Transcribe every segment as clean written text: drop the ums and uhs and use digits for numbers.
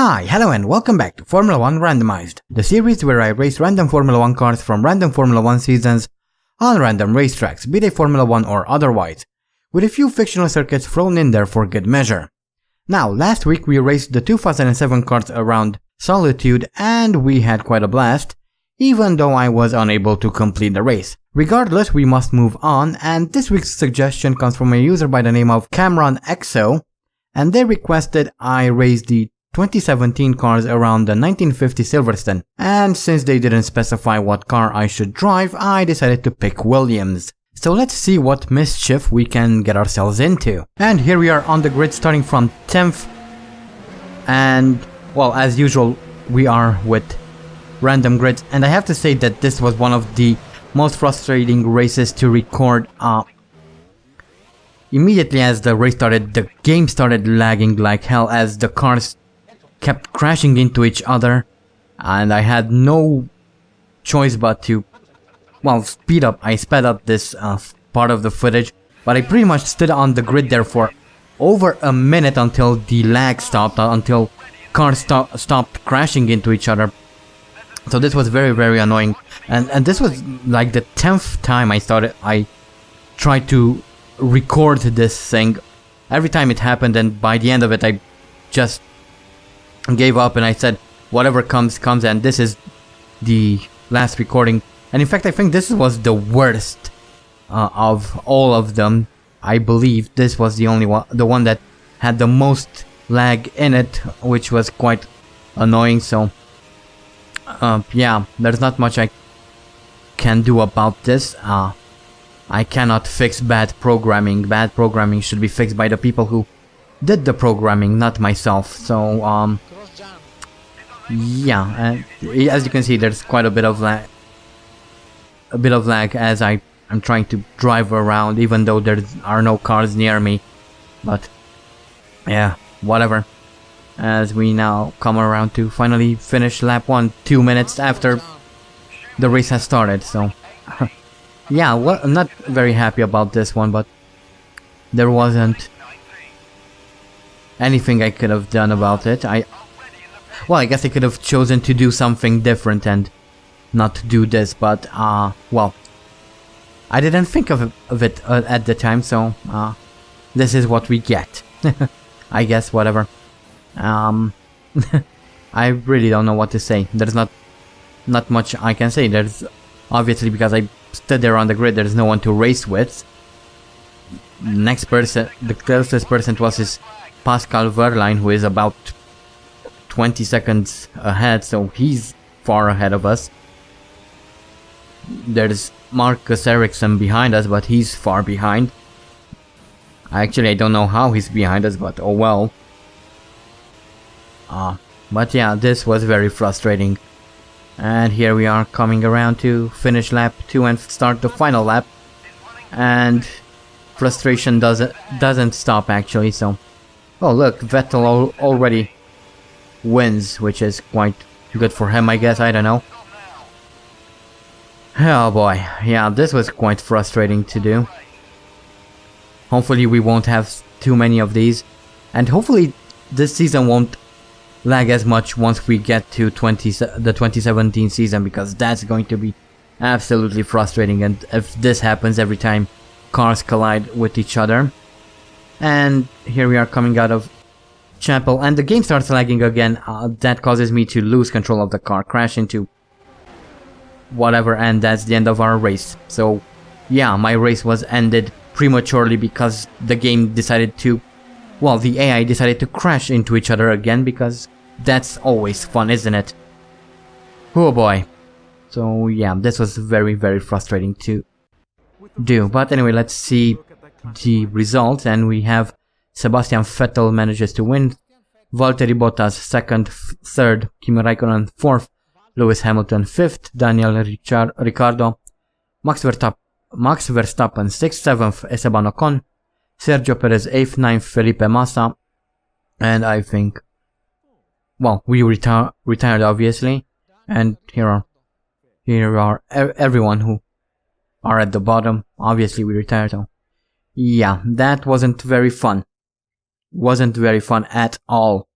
Hi, hello and welcome back to Formula 1 Randomized, the series where I race random Formula 1 cars from random Formula 1 seasons on random racetracks, be they Formula 1 or otherwise, with a few fictional circuits thrown in there for good measure. Now, last week we raced the 2007 cars around Solitude and we had quite a blast, even though I was unable to complete the race. Regardless, we must move on, and this week's suggestion comes from a user by the name of Cameron Exo, and they requested I race the 2017 cars around the 1950 Silverstone, and since they didn't specify what car I should drive, I decided to pick Williams. So let's see what mischief we can get ourselves into. And here we are on the grid starting from 10th, and well, as usual we are with random grids, and I have to say that this was one of the most frustrating races to record. Immediately as the race started, the game started lagging like hell as the cars kept crashing into each other, and I had no choice but to, well, speed up. I sped up this part of the footage, but I pretty much stood on the grid there for over a minute until the lag stopped, until cars stopped crashing into each other. So this was very annoying, and this was like the 10th time I tried to record this thing. Every time it happened, and by the end of it I just gave up and I said whatever comes, and this is the last recording. And in fact I think this was the worst of all of them. I believe this was the one that had the most lag in it, which was quite annoying. So yeah, there's not much I can do about this. I cannot fix bad programming. Bad programming should be fixed by the people who did the programming, not myself. So yeah, as you can see, there's quite a bit of lag. As I'm trying to drive around, even though there are no cars near me. But yeah, whatever. As we now come around to finally finish lap 1, 2 minutes after the race has started. So yeah, well, I'm not very happy about this one, but there wasn't anything I could have done about it. Well, I guess I could have chosen to do something different and not do this, but well, I didn't think of it at the time, so this is what we get. I guess, whatever. I really don't know what to say. There's not much I can say. There's obviously, because I stood there on the grid, there's no one to race with. Next person, the closest person to us is Pascal Wehrlein, who is about 20 seconds ahead, so he's far ahead of us. There's Marcus Ericsson behind us, but he's far behind. Actually, I don't know how he's behind us, but oh well. But yeah, this was very frustrating. And here we are coming around to finish lap 2 and start the final lap. And frustration doesn't stop actually, so... Oh look, Vettel already wins, which is quite good for him, I guess, I don't know. Oh boy, yeah, this was quite frustrating to do. Hopefully we won't have too many of these, and hopefully this season won't lag as much once we get to the 2017 season, because that's going to be absolutely frustrating. And if this happens every time cars collide with each other. And here we are coming out of Chapel, and the game starts lagging again. That causes me to lose control of the car, crash into whatever, and that's the end of our race. So yeah, my race was ended prematurely because the game decided to, well, the AI decided to crash into each other again, because that's always fun, isn't it? Oh boy. So yeah, this was very frustrating to do. But anyway, let's see the results, and we have Sebastian Vettel manages to win, Valtteri Bottas second, third, Kimi Raikkonen fourth, Lewis Hamilton fifth, Daniel Ricciardo, Max Verstappen sixth, seventh, Esteban Ocon, Sergio Perez 8th, 9th, Felipe Massa, and I think, well, we retired obviously, and here are everyone who are at the bottom. Obviously we retired, so yeah, that wasn't very fun. Wasn't very fun at all.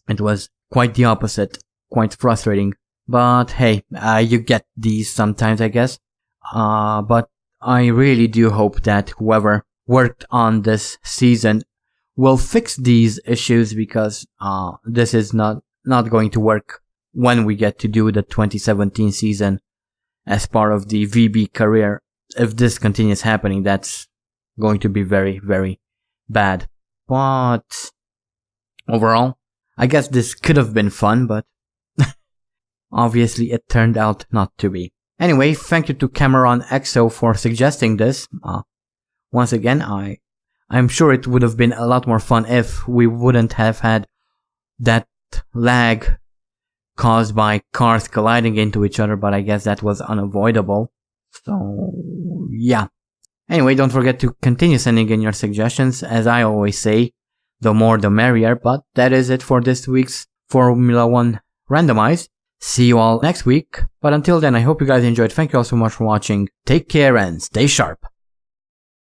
It was quite the opposite, quite frustrating. But hey, you get these sometimes, I guess. But I really do hope that whoever worked on this season will fix these issues, because this is not going to work when we get to do the 2017 season as part of the VB career. If this continues happening, that's going to be very, very bad. But overall, I guess this could have been fun, but obviously it turned out not to be. Anyway, thank you to Cameron XO for suggesting this. Once again, I'm sure it would have been a lot more fun if we wouldn't have had that lag caused by cars colliding into each other, but I guess that was unavoidable. So, yeah. Anyway, don't forget to continue sending in your suggestions. As I always say, the more the merrier, but that is it for this week's Formula 1 Randomized. See you all next week, but until then, I hope you guys enjoyed. Thank you all so much for watching. Take care and stay sharp.